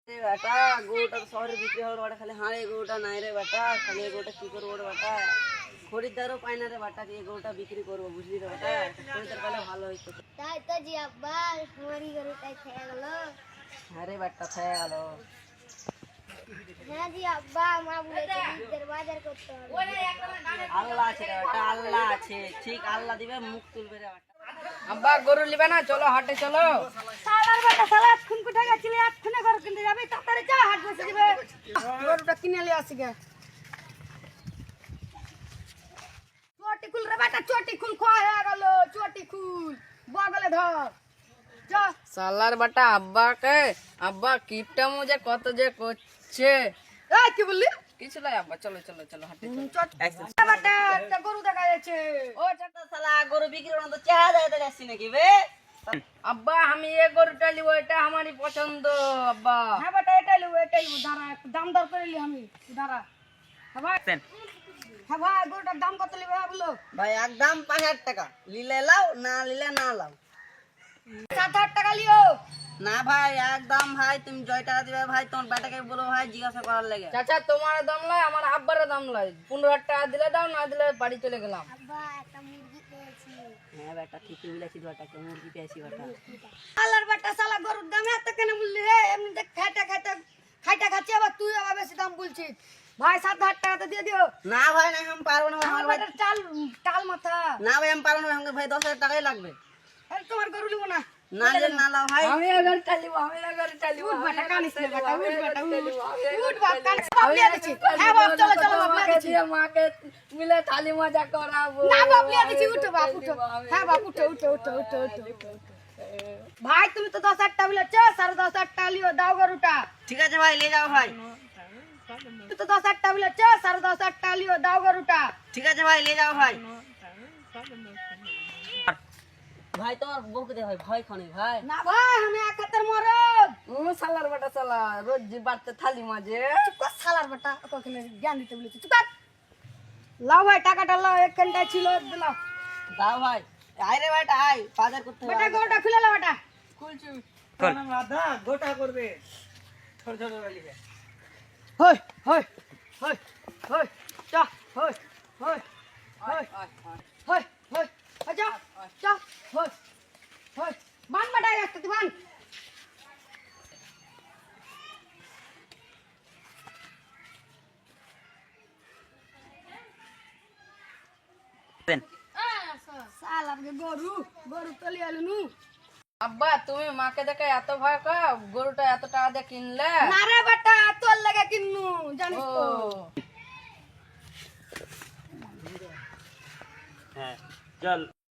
বেটা গরুটা তো শহরে বিক্রি হবে বেটা, খালি হাঁড়ে গরুটা নাই রে বেটা, খালি এই গরুটা কি করবো রে বেটা, খরিদ্দারও পাই না রে বেটা, এই গরুটা বিক্রি করবো বুঝলি রে বেটা, খরিদ্দার পেলে ভালো হইতো। তাই তো জি আব্বা আমারই গরুটাই খেয়ে গেল। হ্যাঁ রে বেটা খেয়ে গেল। হ্যাঁ জি আব্বা মা বলেছে ঈদের বাজার করতে হবে। আল্লাহ আছে রে বেটা, আল্লাহ আছে, ঠিক আল্লাহ দিবে, মুখ তুলবে রে বেটা। আব্বা গরু নিবে না, চলো হাটে চলো। সালার বেটা সালা এক্ষুন কোথায় গেছিলি? এক্ষুনি গরু কিনতে যাবি, তাড়াতাড়ি যা হাট বসে দিবে। গরুটা কিনে নিয়ে আসি গে। চটি খুল রে বেটা, চটি খুল, খোয়া হয়ে গেল, চটি খুল, বগলে ধর যা। সালার বাটা আব্বা কিপটা মুজে কত যে করছে। এই কি বললি? কিছু নাই আব্বা, চলো চলো চলো হাটে চলো। বেটা একটা গরু দেখা যাচ্ছে। ও চাচা শালা গরু বিক্রি করবো তো চেহারা দেখাতে যাচ্ছি নাকি বে? আব্বা আমি এ গরুটা নিব, এটা আমারই পছন্দ আব্বা। হ্যাঁ বেটা এটাই লিবো, দাঁড়া একটু দাম দর করে লি আমি, দাঁড়া। হ্যাঁ ভাই, হ্যাঁ ভাই গরুটার দাম কত লিবে বলো? ভাই একদম 5,000 টাকা, লিলে লাও না লিলে না লাও। 7,000 টাকা লিও। না ভাই একদম ভাই, তুমি জয় টাকা দিবে ভাই, তোমার বেটাকে বলো ভাই জিজ্ঞাসা করার লেগে। চাচা তোমার দাম লয়, আমার আব্বার দাম লয়। 15,000 টাকা দিলে দাও, না দিলে বাড়ি চলে গেলাম। আব্বা একটা মুরগি পেয়েছি। হ্যাঁ বেটা ঠিকই বলেছি, বেটাকে মুরগি পেয়েছি বেটা। আল্লাহর বেটা শালা গরুর দাম এত কেন বললি রে? এমনিতে খাইটা খাচ্ছি, আবার তুই আবার বেশি দাম বলছিস। ভাই 7,000 টাকা তো দিয়ে দিও। না ভাই না, আমি পারবো না ভাই, আমার আমার ভাই। বেটার টাল মাথা। না ভাই আমি পারবো না ভাই, আমাকে ভাই 10,000 টাকাই লাগবে। আরে তোমার গরু লিবো না। না নিলে না লাও ভাই। আমি এবার চালিব, আমি এবার চালিব। উঠ বেটা কানিস না বেটা, উঠ বেটা উঠ বাপ কানিস। বাপ লিয়ে দিছি। হ্যাঁ বাপ চলো চলো বাপ লিয়ে দিছি। মাকে মিলে থালি মজা করাবো। না বাপ লিয়ে দিছি, উঠো বাপ উঠো। হ্যাঁ বাপ উঠো। ভাই তুমি তো 10,000 টাকা বলেছ, 10,500 টাকা লিও, দাও গরুটা। ঠিক আছে ভাই নিয়ে যাও ভাই। তুই তো 10,000 টাকা বলেছ, 10,500 টাকা লিও, দাও গরুটা। ঠিক আছে ভাই নিয়ে যাও ভাই। ভাই তোমার বউকে দে ভাই, ভয় খানি ভাই। না ভাই আমি এক হাতের মরদ। সালার বাটা সালা রোজ জি বাড়তে থালি মাঝে। চুপ কর শালার বেটা, ওখানে জ্ঞান দিতে বলেছি, চুপ কর। লাও ভাই টাকাটা লাও, এক ঘন্টা ছিল দিলাও। দাও ভাই, আয় রে বেটা আয়, বাজার করতে হবে। বেটা গরুটা খুলে লাও বেটা। খুলছি। আধা গোটা করবে, ছোট ছোট লিবে। হই হই হই হই চা হই হই হই হই হই আচ্ছা চা হই হই বান বেটা একটা তুই বান। শালার গরু গরু তলি আলুনু। আব্বা তুমি মাকে দেখে এত ভয় পাও, গরুটা এত টাকা দিয়ে কিনলে? না রে বেটা তোর লাগে কিন্নু জানিস তো। ও হ্যাঁ চল।